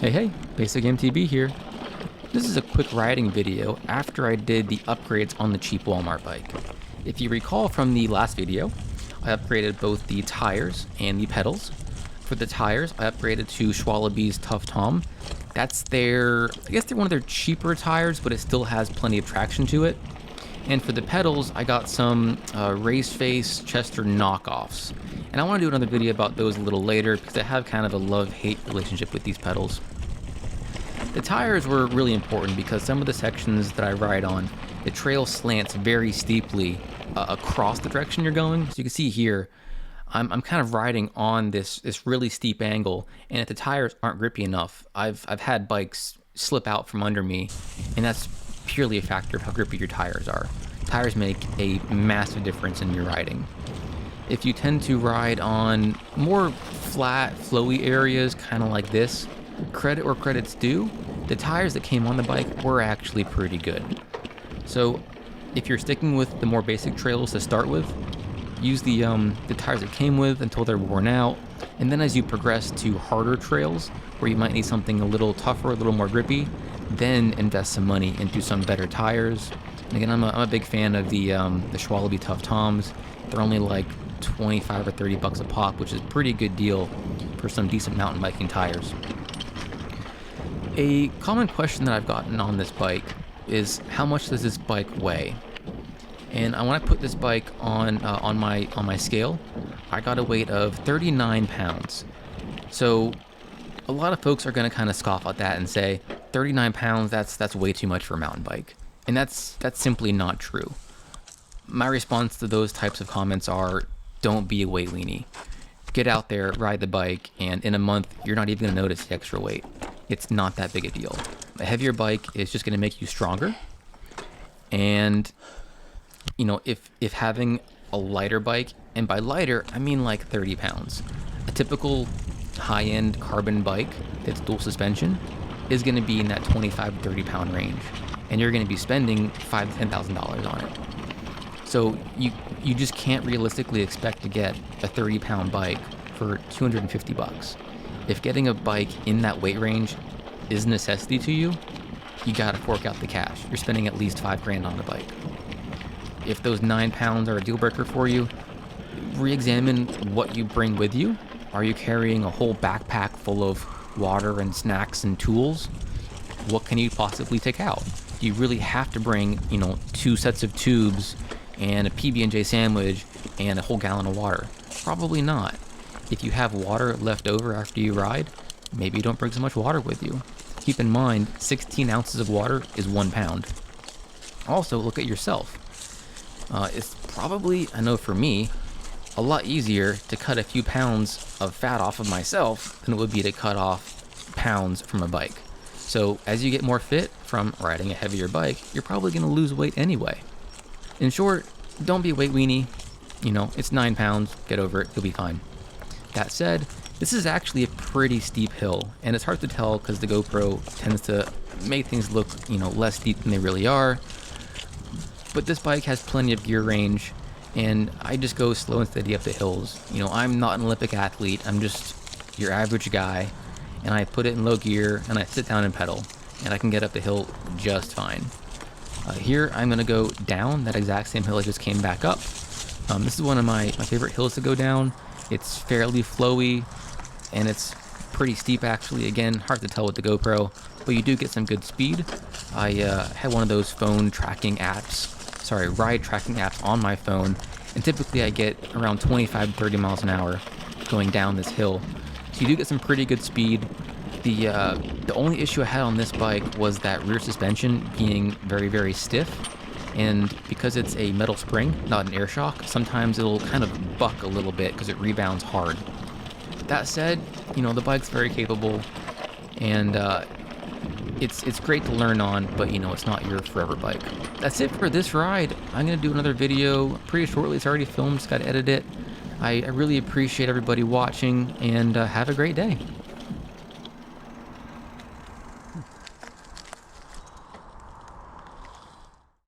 Hey, Basic MTB here. This is a quick riding video after I did the upgrades on the cheap Walmart bike. If you recall from the last video, I upgraded both the tires and the pedals. For the tires, I upgraded to Schwalbe's Tough Tom. I guess they're one of their cheaper tires, but it still has plenty of traction to it. And for the pedals, I got some Race Face Chester knockoffs. And I want to do another video about those a little later because I have kind of a love-hate relationship with these pedals. The tires were really important because some of the sections that I ride on, the trail slants very steeply across the direction you're going. So you can see here, I'm kind of riding on this really steep angle, and if the tires aren't grippy enough, I've had bikes slip out from under me, and that's purely a factor of how grippy your tires are. Tires make a massive difference in your riding. If you tend to ride on more flat, flowy areas, kind of like this, credit where credit's due, the tires that came on the bike were actually pretty good. So if you're sticking with the more basic trails to start with, use the tires it came with until they're worn out, and then as you progress to harder trails where you might need something a little tougher, a little more grippy, then invest some money into some better tires. And again, I'm a big fan of the Schwalbe Tough Toms. They're only like 25 or 30 bucks a pop, which is a pretty good deal for some decent mountain biking tires. A common question that I've gotten on this bike is how much does this bike weigh? And when I put this bike on my scale, I got a weight of 39 pounds. So a lot of folks are going to kind of scoff at that and say 39 pounds, that's way too much for a mountain bike. And that's simply not true. My response to those types of comments are, don't be a weight weenie. Get out there, ride the bike, and in a month, you're not even going to notice the extra weight. It's not that big a deal. A heavier bike is just going to make you stronger. And, you know, if having a lighter bike, and by lighter, I mean like 30 pounds. A typical high-end carbon bike that's dual suspension is going to be in that 25 to 30 pound range. And you're going to be spending $5,000 to $10,000 on it. So you just can't realistically expect to get a 30 pound bike for 250 bucks. If getting a bike in that weight range is a necessity to you, you gotta fork out the cash. You're spending at least $5,000 on the bike. If those 9 pounds are a deal breaker for you, re-examine what you bring with you. Are you carrying a whole backpack full of water and snacks and tools? What can you possibly take out? Do you really have to bring, 2 sets of tubes and a PB&J sandwich and a whole gallon of water? Probably not. If you have water left over after you ride, maybe you don't bring so much water with you. Keep in mind, 16 ounces of water is 1 pound. Also, look at yourself. It's probably, I know for me, a lot easier to cut a few pounds of fat off of myself than it would be to cut off pounds from a bike. So as you get more fit from riding a heavier bike, you're probably going to lose weight anyway. In short, don't be a weight weenie. It's 9 pounds. Get over it. You'll be fine. That said, this is actually a pretty steep hill, and it's hard to tell because the GoPro tends to make things look, less steep than they really are. But this bike has plenty of gear range, and I just go slow and steady up the hills. I'm not an Olympic athlete. I'm just your average guy, and I put it in low gear, and I sit down and pedal, and I can get up the hill just fine. Here, I'm going to go down that exact same hill I just came back up. This is one of my favorite hills to go down. It's fairly flowy, and it's pretty steep actually. Again, hard to tell with the GoPro, but you do get some good speed. I had one of those ride tracking apps on my phone, and typically I get around 25 to 30 miles an hour going down this hill. So you do get some pretty good speed. The only issue I had on this bike was that rear suspension being very, very stiff. And because it's a metal spring, not an air shock, sometimes it'll kind of buck a little bit because it rebounds hard. That said, the bike's very capable, and it's great to learn on, but it's not your forever bike. That's it for this ride. I'm going to do another video pretty shortly. It's already filmed, just got to edit it. I really appreciate everybody watching, and have a great day.